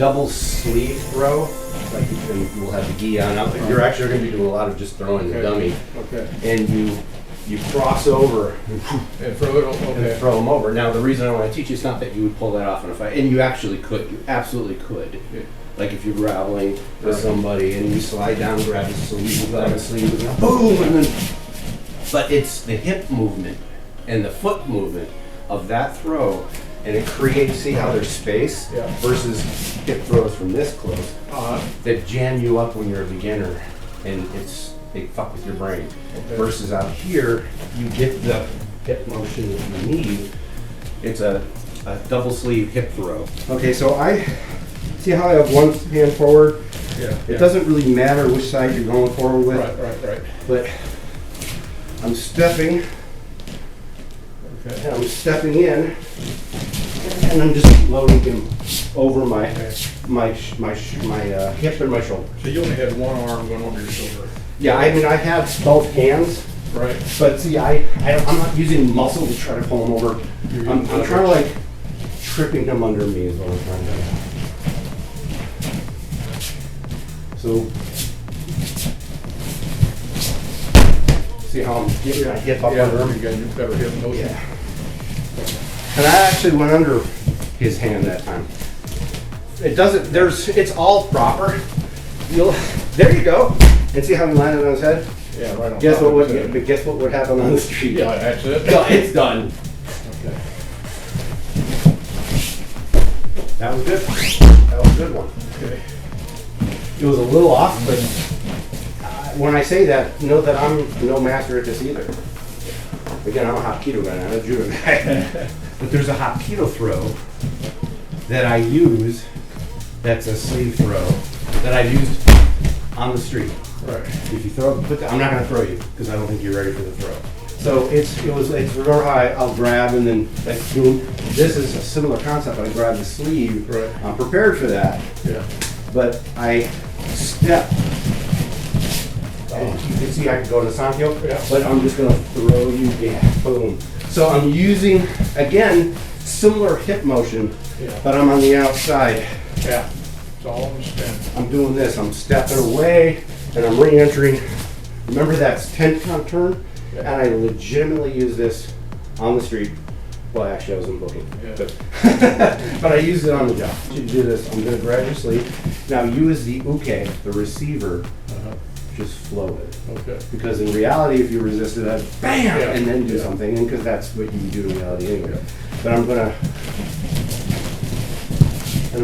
double sleeve throw, like you will have the gi on up. You're actually going to be doing a lot of just throwing the dummy. Okay. And you cross over and throw it. Okay. And throw them over. Now the reason I want to teach you is not that you would pull that off in a fight, and you actually could. You absolutely could. Yeah. Like if you're grappling with somebody and you slide down, grab his sleeve, grab his sleeve, and boom, and then. But it's the hip movement and the foot movement of that throw, and it creates. See how there's space versus hip throws from this close that jam you up when you're a beginner, and they fuck with your brain. Okay. Versus out here, you get the hip motion that you need. It's a double sleeve hip throw. Okay, so I see how I have one hand forward. Yeah. It doesn't really matter which side you're going forward with. Right. But I'm stepping. Okay. And I'm stepping in, and I'm just loading him over my hip and my shoulder. So you only had one arm going over your shoulder. Yeah, I mean I have both hands. Right. But see, I'm not using muscle to try to pull him over. I'm trying to like tripping him under me is what I'm trying to do. So see how I'm getting my hip up under him? You got better hip motion. Yeah. And I actually went under his hand that time. It doesn't, it's all proper. There you go. And see how he landed on his head? Yeah, right on. Guess what would happen on the street? Yeah, that's it. No, it's done. Okay. That was good. That was a good one. Okay. It was a little off, but when I say that, know that I'm no master at this either. Again, I'm a Hapkido guy, I'm a judo guy. But there's a Hapkido throw that I use that's a sleeve throw that I used on the street. Right. If you throw, I'm not going to throw you because I don't think you're ready for the throw. So it's remember how I'll grab and then like boom. This is a similar concept. I grab the sleeve. Right. I'm prepared for that. Yeah. But I step. And you can see I can go to Sankyo, but I'm just going to throw you. Yeah. Boom. So I'm using again similar hip motion, but I'm on the outside. Yeah. It's all on the spin. I'm doing this. I'm stepping away. And I'm re-entering. Remember that's 10 count turn? Yeah. And I legitimately use this on the street. Well, actually I wasn't booking. Yeah. But I used it on the job. You do this, I'm going to grab your sleeve. Now you as the uke, the receiver, just flow it. Okay. Because in reality, if you resist it, I'd bam! And then do something, and because that's what you do in reality anyway. Yeah. But I'm going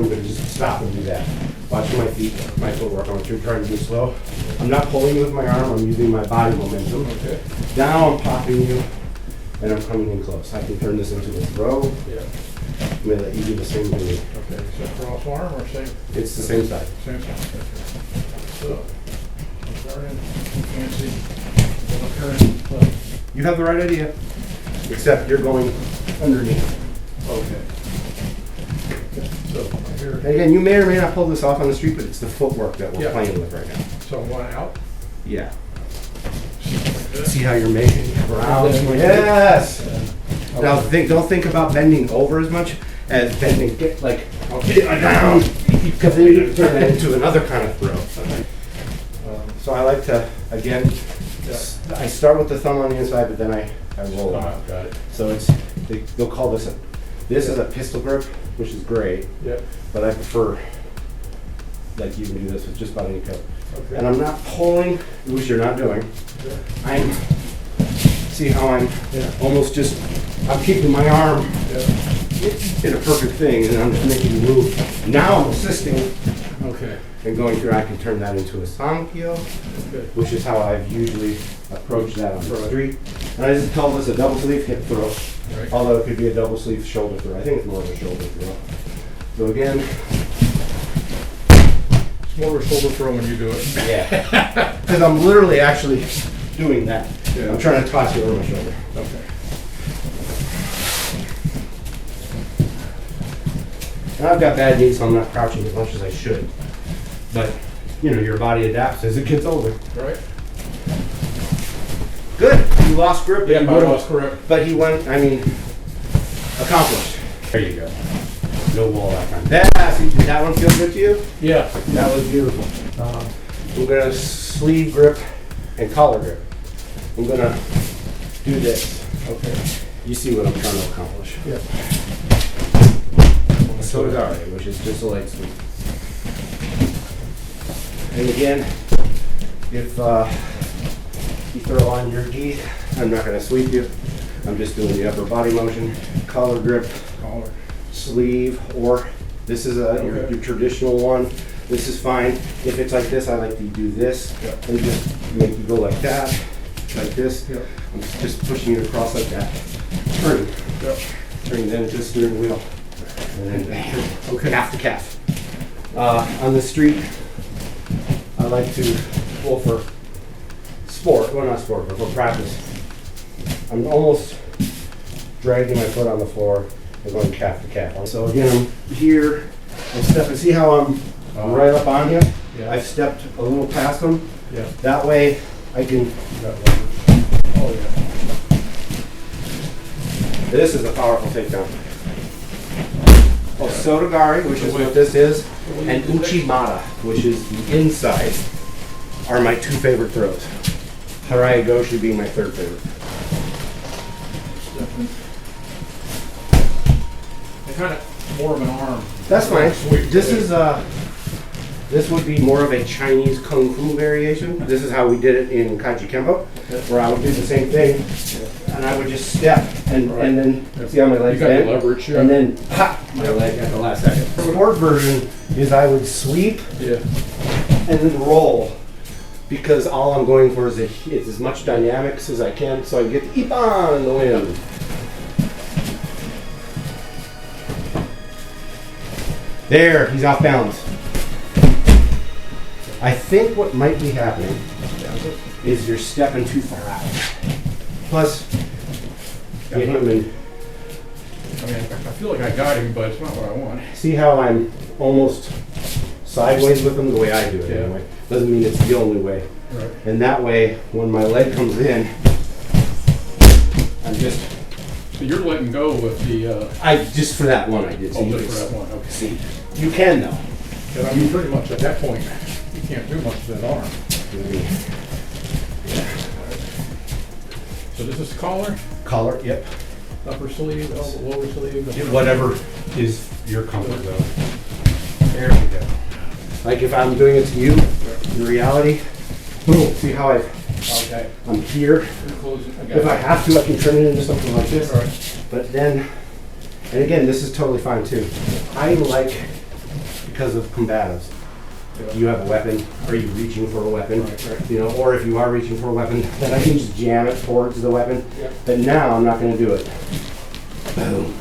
to just stop and do that. Watch my feet, my footwork. I'm trying to do slow. I'm not pulling you with my arm, I'm using my body momentum. Okay. Now I'm popping you, and I'm coming in close. I can turn this into a throw. Yeah. I'm going to let you do the same thing. Okay, is that cross arm or same? It's the same side. Same side. Okay. So, I'm starting, fancy, you have the right idea, except you're going underneath. Okay. So, here. And again, you may or may not pull this off on the street, but it's the footwork that we're playing with right now. So one out? Yeah. See how you're making around? Yes! Now don't think about bending over as much as bending, get down, because then you turn that into another kind of throw. So I like to, again, I start with the thumb on the inside, but then I roll it. Got it. So they'll call this this is a pistol grip, which is great. Yep. But I prefer, like you can do this with just about any cup. Okay. And I'm not pulling, which you're not doing. Okay. See how I'm almost just, I'm keeping my arm in a perfect thing, and I'm just making you move. Now I'm assisting. Okay. And going through, I can turn that into a Sankyo, which is how I've usually approached that on the street. And I just call this a double sleeve hip throw, although it could be a double sleeve shoulder throw. I think it's more of a shoulder throw. So again, it's more of a shoulder throw when you do it. Yeah, because I'm literally actually doing that. Yeah. I'm trying to toss you over my shoulder. Okay. And I've got bad knees, so I'm not crouching as much as I should. But, you know, your body adapts as it gets older. Right. Good. You lost grip. Yeah, I lost grip. But he went, accomplished. There you go. No wall that time. Did that one feel good to you? Yeah. That was beautiful. I'm gonna sleeve grip and collar grip. I'm gonna do this. Okay. You see what I'm trying to accomplish. Yeah. Sotogari, which is just a light sweep. And again, if you throw on your gi, I'm not gonna sweep you. I'm just doing the upper body motion, collar grip, Collar. sleeve, or this is your traditional one. This is fine. If it's like this, I like to do this and just make you go like that, like this. Yeah. I'm just pushing you across like that. Turning. Yeah. Turning then into a steering wheel. And then bam. Okay. Calf to calf. On the street, I like to go for sport. Well, not sport, but for practice. I'm almost dragging my foot on the floor and going calf to calf. So again, I'm here. I'm stepping. See how I'm right up on him? Yeah. I've stepped a little past him. Yeah. That way, I can. Oh, yeah. This is a powerful takedown. Sotogari, which is what this is, and Uchimata, which is the inside, are my two favorite throws. Harai Goshi being my third favorite. They're kind of more of an arm. That's fine. Sweep. This would be more of a Chinese Kung Fu variation. This is how we did it in Kaiji Kempo, where I would do the same thing, and I would just step, and then see how my legs You got the bend, leverage, yeah. and then pop my leg at the last second. The sport version is I would sweep Yeah. and then roll, because all I'm going for is it's as much dynamics as I can, so I can get the ippon in the wind. There, he's off balance. I think what might be happening is you're stepping too far out. Plus, get him in. I mean, I feel like I got him, but it's not what I want. See how I'm almost sideways with him the way I do it anyway. Doesn't mean it's the only way. Right. And that way, when my leg comes in, I'm just. So you're letting go with the. Just for that one I did. So Just for that one. Okay. See, you can though. Because I mean, pretty much at that point, you can't do much to that arm. So this is collar, Collar, yep. upper sleeve, elbow, lower sleeve. Whatever is your comfort zone. There we go. Like if I'm doing it to you, in reality, boom. See how I'm here. If I have to, I can turn it into something like this. All right. But then, and again, this is totally fine too. I like, because of combatives, you have a weapon. Are you reaching for a weapon? Right. You know, or if you are reaching for a weapon, then I can just jam it towards the weapon. Yep. But now I'm not going to do it. Boom.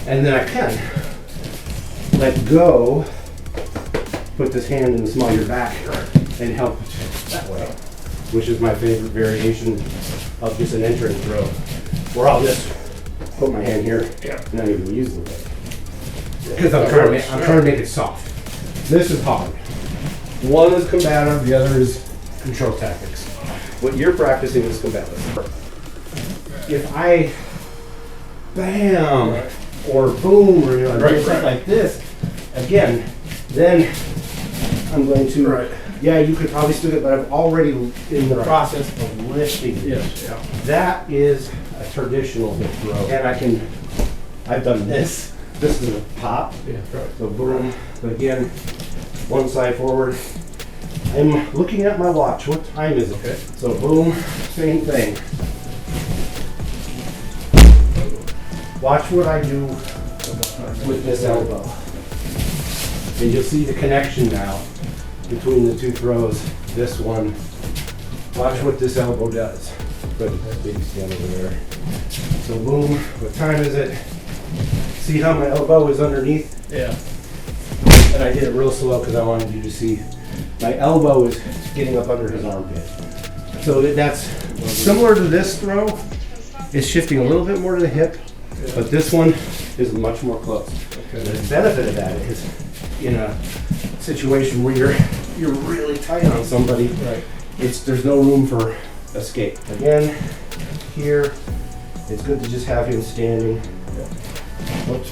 And then I can let go, put this hand in the small of your back, and help that way, which is my favorite variation of just an entrance throw, where I'll just put my hand here, and not even use the leg, because I'm trying to make it soft. This is hard. One is combative, the other is control tactics. What you're practicing is combative. If I bam or boom or like this, again, then I'm going to. Yeah, you could probably still it, but I'm already in the process of lifting. Yes. Yeah. That is a traditional hip throw, and I've done this. This is a pop. Yeah. Right. So boom. But again, one side forward. I'm looking at my watch. What time is it? Okay. So boom, same thing. Watch what I do with this elbow. And you'll see the connection now between the two throws. This one. Watch what this elbow does. Put that big stand over there. So boom, what time is it? See how my elbow is underneath? Yeah. And I did it real slow because I wanted you to see. My elbow is getting up under his armpit. So that's similar to this throw. It's shifting a little bit more to the hip, but this one is much more close. Okay. The benefit of that is in a situation where you're really tight on somebody, Right. There's no room for escape. Again, here, it's good to just have him standing. what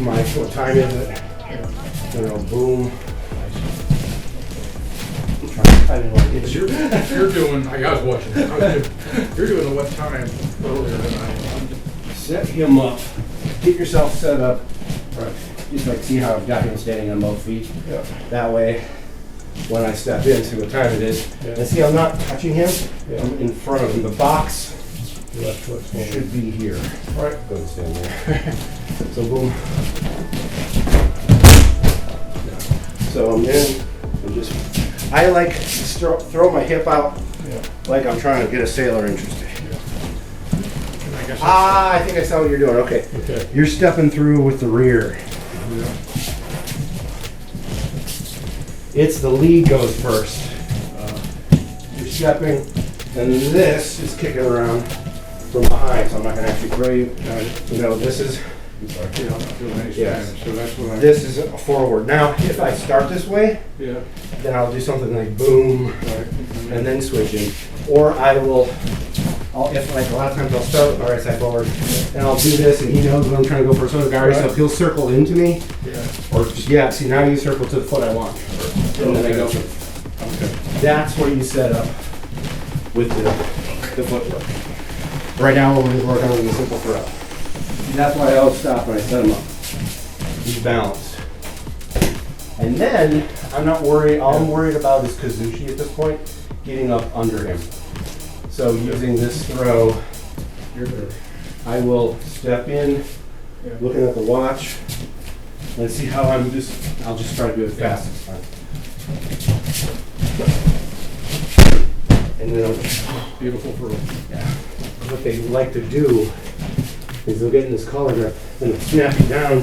time is it? You know, boom. I'm trying to find it like it's You're doing, I was watching, you're doing the what time earlier than I am. set him up. Get yourself set up. Right. Just like see how I've got him standing on both feet. Yeah. That way, when I step in, see what time it is. Yeah. And see, I'm not touching him. Yeah. I'm in front of him. The box Your left foot's forward. should be here. Right. Go and stand there. So boom. So I'm in. I'm just. I like to throw my hip out Yeah. like I'm trying to get a sailor interested. And I guess Ah, I think I saw what you're doing. Okay. okay. You're stepping through with the rear. Yeah. It's the lead goes first. You're stepping, and this is kicking around from behind, so I'm not going to actually throw you. You know, this is You know, I'm not doing any Yes. Spanish, so that's what I. this is a forward. Now, if I start this way, Yeah. then I'll do something like boom, Right. and then switch in. Or I will, if like a lot of times I'll start with my right side forward, and I'll do this, and he knows when I'm trying to go for a Sotogari, so Right. if he'll circle into me, Yeah. or just, yeah, see now you circle to the foot I want, and then I go. Okay. That's where you set up with the footwork. Right now, we're working on the simple throw. That's why I always stop when I set him up. He's balanced. And then, I'm not worried, all I'm worried about is Kazushi at this point, getting up under him. So using this throw, You're good. I will step in, Yeah. looking at the watch. Let's see how I'll just try to do it fast this time. And then Beautiful throw. what they like to do is they'll get in this collar grip and they'll snap you down,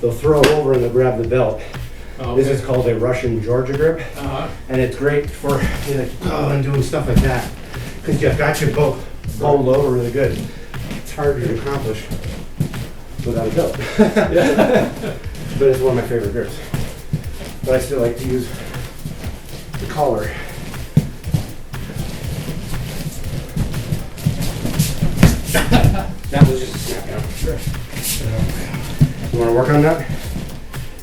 they'll throw over and they'll grab the belt. Oh, This is called a Russian Georgia grip, Uh-huh. and it's great for and doing stuff like that because you've got your bow low really good. It's hard to accomplish without a belt, but it's one of my favorite grips. But I still like to use the collar. That was just a snap down. Sure. You want to work on that?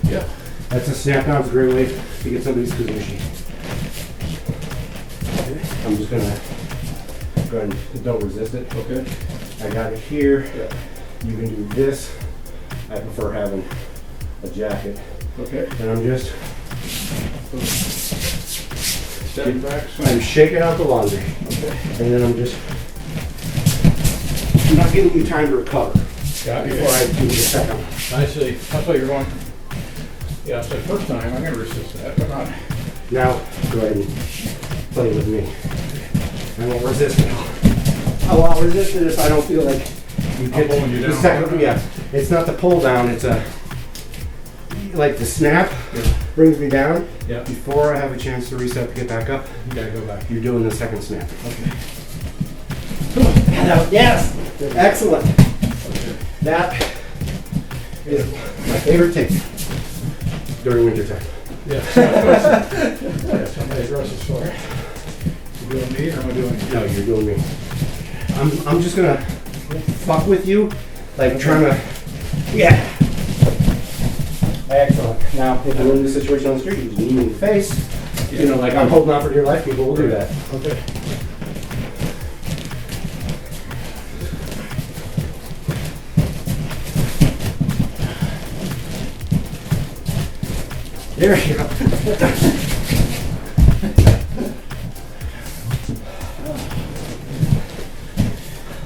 Yeah. That's a snap down. It's a great way to get somebody's Kazushi. I'm just gonna go ahead and don't resist it. Okay. I got it here. Yeah. You can do this. I prefer having a jacket. Okay. And I'm just Stepping back. I'm shaking out the laundry. Okay. And then I'm not giving you time to recover Got you. before I do the second one. I see. That's why you're going. Yeah, so first time, I'm gonna resist that, but not. Now, go ahead and play with me. I won't resist it. Oh, I'll resist it if I don't feel like you I'm get pulling you the down. second. Yeah, it's not the pull down. It's a like the snap Yeah. brings me down. Yeah. Before I have a chance to reset to get back up, You gotta go back. you're doing the second snap. Okay. Yes, excellent. Okay. That is my favorite take during winter time. Yeah. Yeah, somebody dresses for it. You doing me or am I doing you? No, you're doing me. I'm just gonna fuck with you, like trying to. Yeah. Excellent. Now, if you're in this situation on the street, you just knee me in the face. You know, like I'm holding on for dear life. People will do that. Okay. There you go.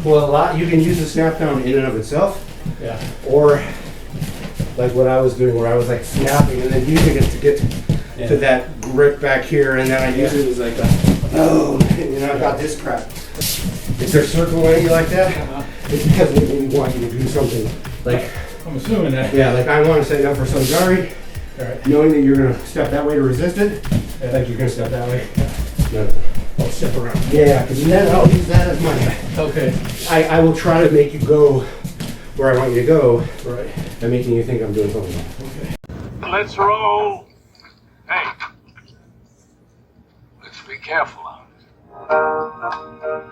Well, you can use the snap down in and of itself, Yeah. or like what I was doing, where I was like snapping and then using it to get to that grip back here, and then I use it as like a, oh, you know, I got this crap. If they're circling at you like that, it's because they really want you to do something. Like, I'm assuming that. yeah, like I want to set it up for Sotogari, All right. knowing that you're gonna step that way to resist it, like you're gonna step that way. No. I'll step around. Yeah, because then I'll use that as my. Okay. I will try to make you go where I want you to go, Right. and making you think I'm doing something wrong. Okay. Let's roll. Hey, let's be careful out.